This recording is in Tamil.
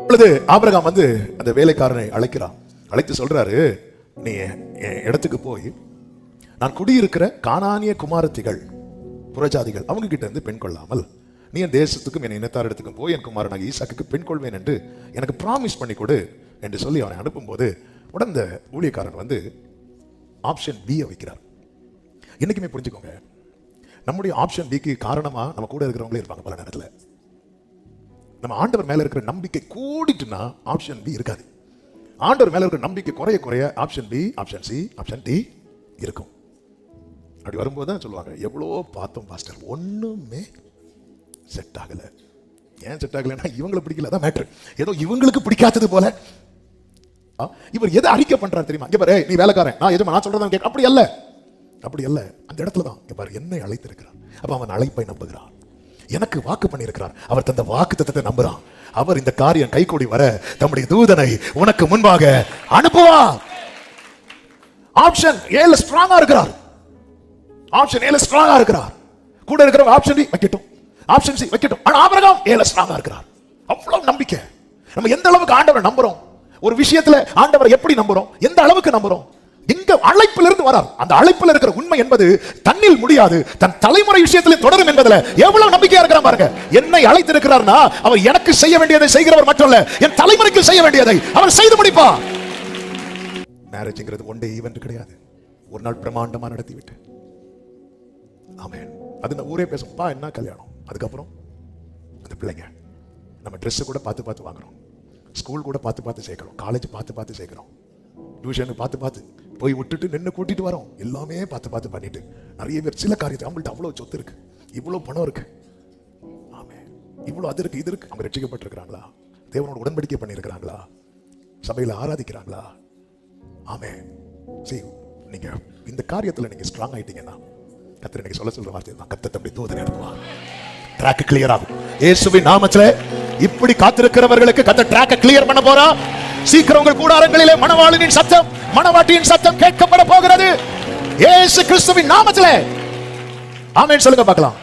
பொழுது ஆபிரகாம் வந்து அந்த வேலைக்காரனை அழைக்கிறான். அழைத்து சொல்றாரு, நீ என் இடத்துக்கு போய் நான் குடியிருக்கிற கானானிய குமாரத்திகள் புறஜாதிகள் அவங்க கிட்ட இருந்து பெண் கொள்ளாமல் நீ என் தேசத்துக்கும் என் இனத்தார் இடத்துக்கும் போய் என் குமாரனாக ஈசாக்குக்கு பெண் கொள்வேன் என்று எனக்கு ப்ராமிஸ் பண்ணி கொடு என்று சொல்லி அவனை அனுப்பும்போது உடனே இந்த ஊழியக்காரன் வந்து ஆப்ஷன் பி வைக்கிறார். என்னைக்குமே புரிஞ்சுக்கோங்க, நம்முடைய ஆப்ஷன் பிக்கு காரணமா நம்ம கூட இருக்கிறவங்களே இருப்பாங்க. பல நேரத்தில் நம்ம ஆண்டவர் மேல இருக்கிற நம்பிக்கை கூடிட்டுனா ஆப்ஷன் பி இருக்காது. ஆண்டவர் மேல இருக்கிற நம்பிக்கை குறைய குறைய option B, option C, option D இருக்கும். அப்படி வரும்போது தான் சொல்லுவாங்க, எவ்வளோ பார்த்தோம் பாஸ்டர், ஒண்ணுமே செட் ஆகல. ஏன் செட் ஆகலைன்னா இவங்களை பிடிக்கல, தான் மேட்ரு. ஏதோ இவங்களுக்கு பிடிக்காதது போல இவர் எதை அறிக்கை பண்றாரு தெரியுமா? இங்க பாரு, நீ வேலைக்காரன், நான் சொல்றதான் கேட்க. அப்படி அல்ல, அப்படி அல்ல. அந்த இடத்துல தான் இங்க பாரு, என்னை அழைத்திருக்கிறார். அப்ப அவன் அழைப்பை நம்புகிறான். எனக்கு வாக்கு பண்ணி இருக்கிறார், அவர் தந்த வாக்கு தத்தத்தை நம்புறான். அவர் இந்த காரியம் கைகூடி வர தம்முடைய தூதனை உனக்கு முன்பாக அனுப்புவார். ஆப்ஷன் ஏல ஸ்ட்ராங்கா இருக்கிறார். ஆப்ஷன் ஏல ஸ்ட்ராங்கா இருக்கிறார். கூட இருக்கிற ஆப்ஷன் டி வைக்கட்டும், ஆப்ஷன் சி வைக்கட்டும். ஆனா ஆபிரகாம் ஏல ஸ்ட்ராங்கா இருக்கிறார். அவ்வளவு நம்பிக்கை. நம்ம எந்த அளவுக்கு ஆண்டவரை நம்புறோம், ஒரு விஷயத்துல ஆண்டவரை எப்படி நம்புறோம், எந்த அளவுக்கு நம்புறோம், எங்க அழைப்பில் இருந்து வரார். அந்த அழைப்பில் இருக்கிற உண்மை என்பது தன்னில் முடியாது, தன் தலைமுறை விஷயத்தில் தொடரும் என்பதுல எவ்வளவு நம்பிக்கையா இருக்கிறான் பாருங்க. என்னை அழைத்திருக்கிறார்னா அவர் எனக்கு செய்ய வேண்டியதை செய்கிறவர் மட்டுமல்ல, என் தலைமுறைக்கு செய்ய வேண்டியதை அவர் செய்து முடிப்பார். மேரேஜ்ங்கிறது ஒன் டே ஈவென்ட் கிடையாது, ஒரு நாள் பிரமாண்டமா நடத்திவிட்டு. ஆமென். அது ஊரே பேசும்பா என்ன கல்யாணம், அதுக்கப்புறம் அந்த பிள்ளைங்க நம்ம ட்ரெஸ் கூட பார்த்து பார்த்து வாங்குறோம், ஸ்கூல் கூட பார்த்து பார்த்து சேர்க்கிறோம், காலேஜ் பார்த்து பார்த்து சேர்க்கிறோம், டியூஷனுக்கு பார்த்து பார்த்து போய் விட்டுட்டு நின்று கூட்டிட்டு வரோம். எல்லாமே பார்த்து பார்த்து பண்ணிட்டு நிறைய பேர் சில காரியத்தை அவங்கள்ட்ட அவ்வளவு சொத்து இருக்கு, இவ்வளவு பணம் இருக்கு, ஆமே இவ்வளவு அது இருக்கு இது இருக்கு. அவங்க ரட்சிக்கப்பட்டிருக்கிறாங்களா, தேவனோட உடன்படிக்கை பண்ணியிருக்கிறாங்களா, சபையில ஆராதிக்கிறாங்களா? ஆமே. சரி, நீங்க இந்த காரியத்துல நீங்க ஸ்ட்ராங் ஆயிட்டீங்கன்னா கர்த்தர் நீங்க சொல்ற வார்த்தை தான், கர்த்தர் தம்முடைய தூதனை அனுப்புவார். ட்ராக் கிளியர் ஆகும். இயேசுவின் நாமத்திலே இப்படி காத்திருக்கிறவர்களுக்கு கர்த்தர் ட்ராக் கிளியர் பண்ண போறா. சீக்கிரம் உங்கள் கூடாரங்களிலே மணவாளனின் சத்தம், மணவாட்டியின் சத்தம் கேட்கப்பட போகிறது. இயேசு கிறிஸ்துவின் நாமத்திலே ஆமென் சொல்லுங்க பார்க்கலாம்.